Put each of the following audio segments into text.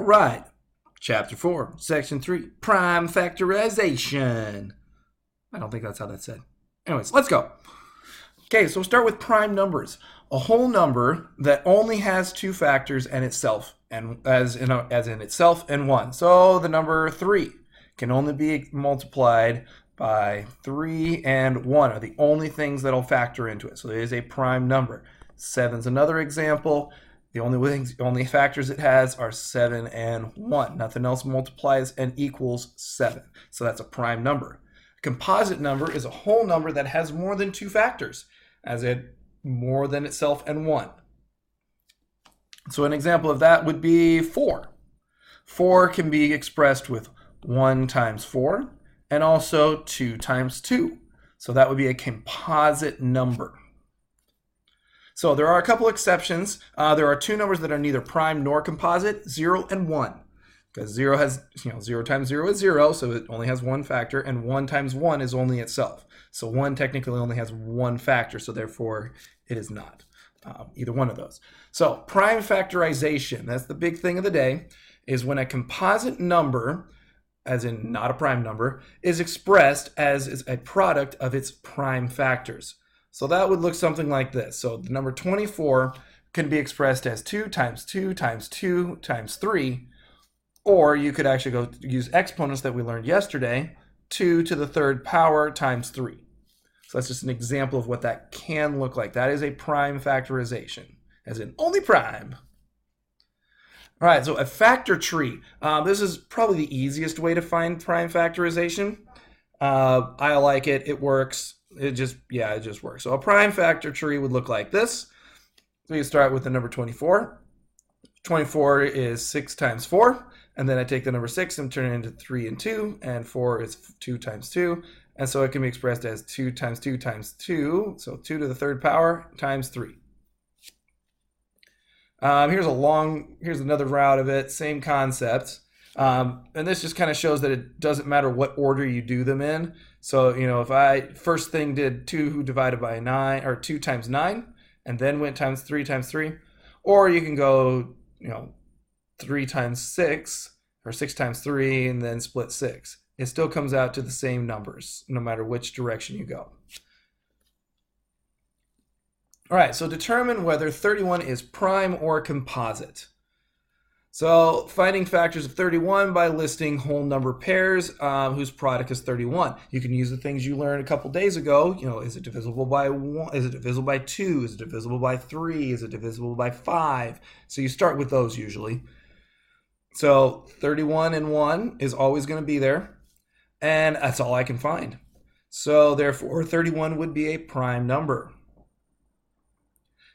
right. Chapter 4, Section 3, Prime Factorization. I don't think that's how that's said. Anyways, let's go. Okay, so we'll start with prime numbers. A whole number that only has two factors and itself, and as in itself and 1. So the number 3 can only be multiplied by 3 and 1 are the only things that'll factor into it. So it is a prime number. 7's another example. The only factors it has are 7 and 1. Nothing else multiplies and equals 7. So that's a prime number. A composite number is a whole number that has more than two factors, as in more than itself and 1. So an example of that would be 4. 4 can be expressed with 1 times 4 and also 2 times 2. So that would be a composite number. So there are a couple exceptions. There are two numbers that are neither prime nor composite, 0 and 1. Because 0 has, 0 times 0 is 0, so it only has one factor, and 1 times 1 is only itself. So 1 technically only has one factor, so therefore it is not either one of those. So prime factorization, that's the big thing of the day, is when a composite number, as in not a prime number, is expressed as a product of its prime factors. So that would look something like this. So the number 24 can be expressed as 2 times 2 times 2 times 3, or you could actually go use exponents that we learned yesterday, 2 to the third power times 3. So that's just an example of what that can look like. That is a prime factorization, as in only prime. All right, so a factor tree. This is probably the easiest way to find prime factorization. I like it. It works. It just works. So a prime factor tree would look like this. So you start with the number 24. 24 is 6 times 4. And then I take the number 6 and turn it into 3 and 2. And 4 is 2 times 2. And so it can be expressed as 2 times 2 times 2. So 2 to the third power times 3. Here's another route of it. Same concept. And this just kind of shows that it doesn't matter what order you do them in. So, if I first thing did 2 divided by 9, or 2 times 9, and then went times 3 times 3, or you can go, 3 times 6, or 6 times 3, and then split 6. It still comes out to the same numbers, no matter which direction you go. All right, so determine whether 31 is prime or composite. So finding factors of 31 by listing whole number pairs whose product is 31. You can use the things you learned a couple days ago. Is it divisible by 1? Is it divisible by 2? Is it divisible by 3? Is it divisible by 5? So you start with those usually. So 31 and 1 is always going to be there. And that's all I can find. So therefore 31 would be a prime number.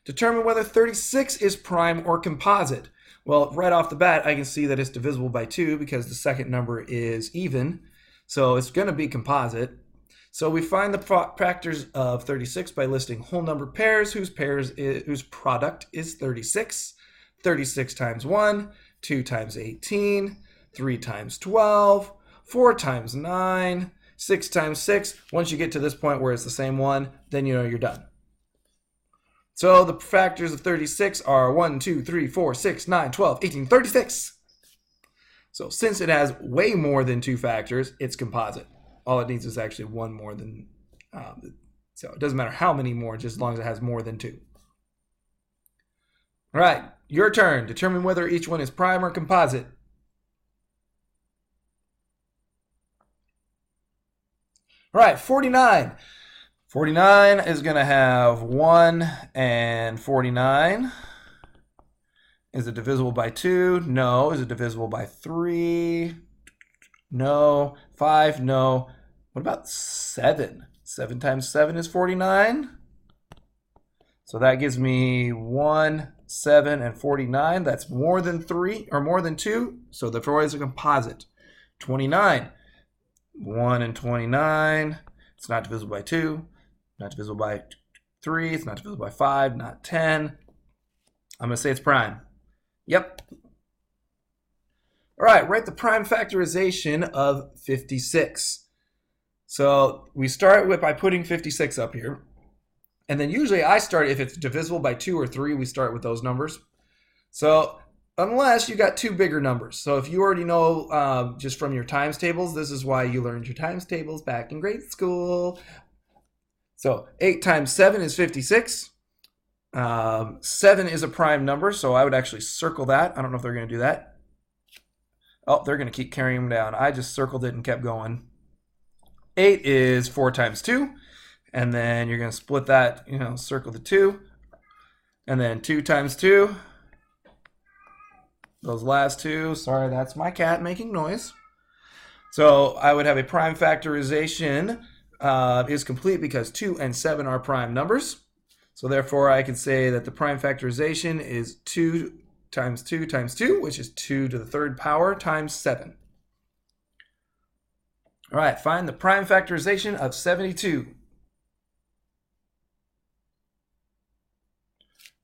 Determine whether 36 is prime or composite. Well, right off the bat, I can see that it's divisible by 2 because the second number is even. So it's going to be composite. So we find the factors of 36 by listing whole number pairs whose product is 36. 36 times 1, 2 times 18, 3 times 12, 4 times 9, 6 times 6. Once you get to this point where it's the same one, then you're done. So the factors of 36 are 1, 2, 3, 4, 6, 9, 12, 18, 36. So since it has way more than two factors, it's composite. All it needs is actually one more than, so it doesn't matter how many more, just as long as it has more than two. All right, your turn. Determine whether each one is prime or composite. All right, 49. 49 is going to have 1 and 49. Is it divisible by 2? No. Is it divisible by 3? No. 5? No. What about 7? 7 times 7 is 49. So that gives me 1, 7, and 49. That's more than 3 or more than 2. So the 4 is a composite. 29. 1 and 29. It's not divisible by 2. Not divisible by 3. It's not divisible by 5. Not 10. I'm going to say it's prime. Yep. All right, write the prime factorization of 56. So we start by putting 56 up here. And then usually I start, if it's divisible by 2 or 3, we start with those numbers. So unless you got two bigger numbers. So if you already know just from your times tables, this is why you learned your times tables back in grade school. So 8 times 7 is 56. 7 is a prime number, so I would actually circle that. I don't know if they're going to do that. Oh, they're going to keep carrying them down. I just circled it and kept going. 8 is 4 times 2. And then you're going to split that, circle the 2. And then 2 times 2. Those last two, sorry, that's my cat making noise. So I would have a prime factorization is complete because 2 and 7 are prime numbers. So therefore I could say that the prime factorization is 2 times 2 times 2, which is 2 to the third power times 7. All right, find the prime factorization of 72.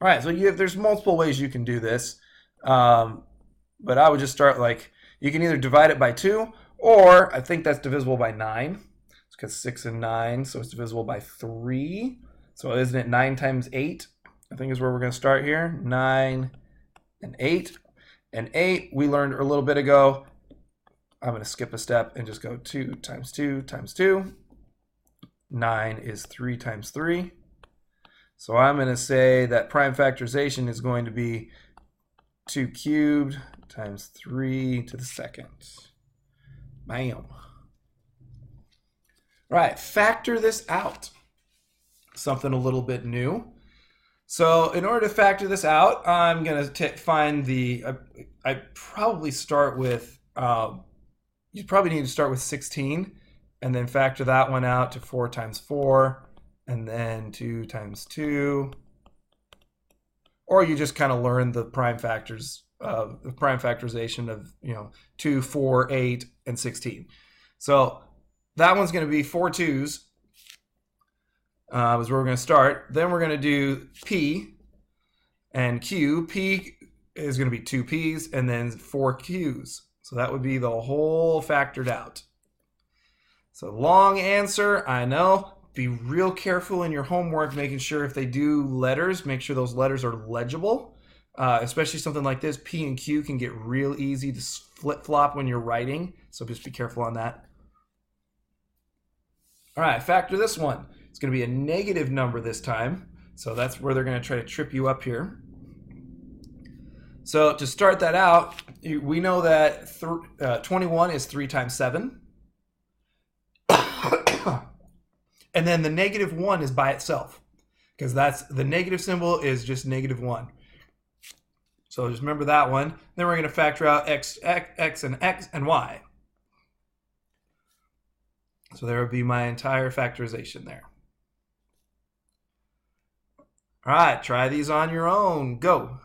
All right, so there's multiple ways you can do this, but I would just start you can either divide it by 2, or I think that's divisible by 9. It's because 6 and 9, so it's divisible by 3. So isn't it 9 times 8? I think is where we're going to start here. 9 and 8. And 8 we learned a little bit ago. I'm going to skip a step and just go 2 times 2 times 2. 9 is 3 times 3. So I'm going to say that prime factorization is going to be 2 cubed times 3 to the second. Bam. Right, factor this out. Something a little bit new. So in order to factor this out, I'm going to find the, I probably start with, you probably need to start with 16 and then factor that one out to 4 times 4. And then 2 times 2, or you just kind of learn the prime factors, the prime factorization of 2, 4, 8, and 16. So that one's going to be 4 2s. Is where we're going to start. Then we're going to do P and Q. P is going to be 2 P's and then 4 Q's. So that would be the whole factored out. So long answer, I know. Be real careful in your homework, making sure if they do letters, make sure those letters are legible. Especially something like this, P and Q can get real easy to flip-flop when you're writing, so just be careful on that. All right, factor this one. It's going to be a negative number this time, so that's where they're going to try to trip you up here. So to start that out, we know that 21 is 3 times 7. And then the negative 1 is by itself, because that's the negative symbol is just negative 1. So just remember that one. Then we're going to factor out x and y. So there would be my entire factorization there. All right, try these on your own. Go.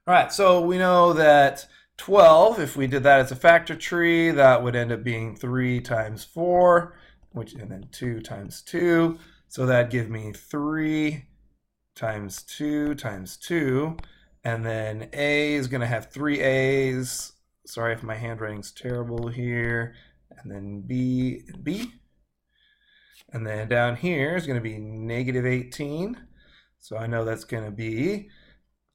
All right, so we know that 12, if we did that as a factor tree, that would end up being 3 times 4, and then 2 times 2. So that'd give me 3 times 2 times 2. And then A is going to have 3 A's. Sorry if my handwriting's terrible here. And then B and B. And then down here is going to be negative 18. So I know that's going to be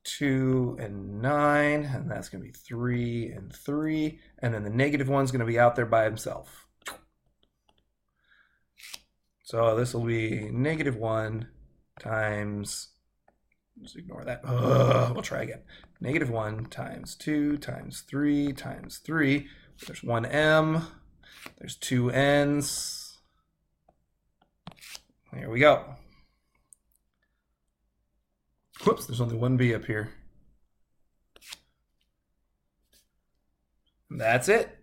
2 and 9, and that's going to be 3 and 3, and then the negative 1's going to be out there by himself. So this will be negative 1 times, just ignore that. We'll try again. Negative 1 times 2 times 3 times 3. There's 1 M. There's 2 N's. There we go. Whoops, there's only 1 B up here. That's it.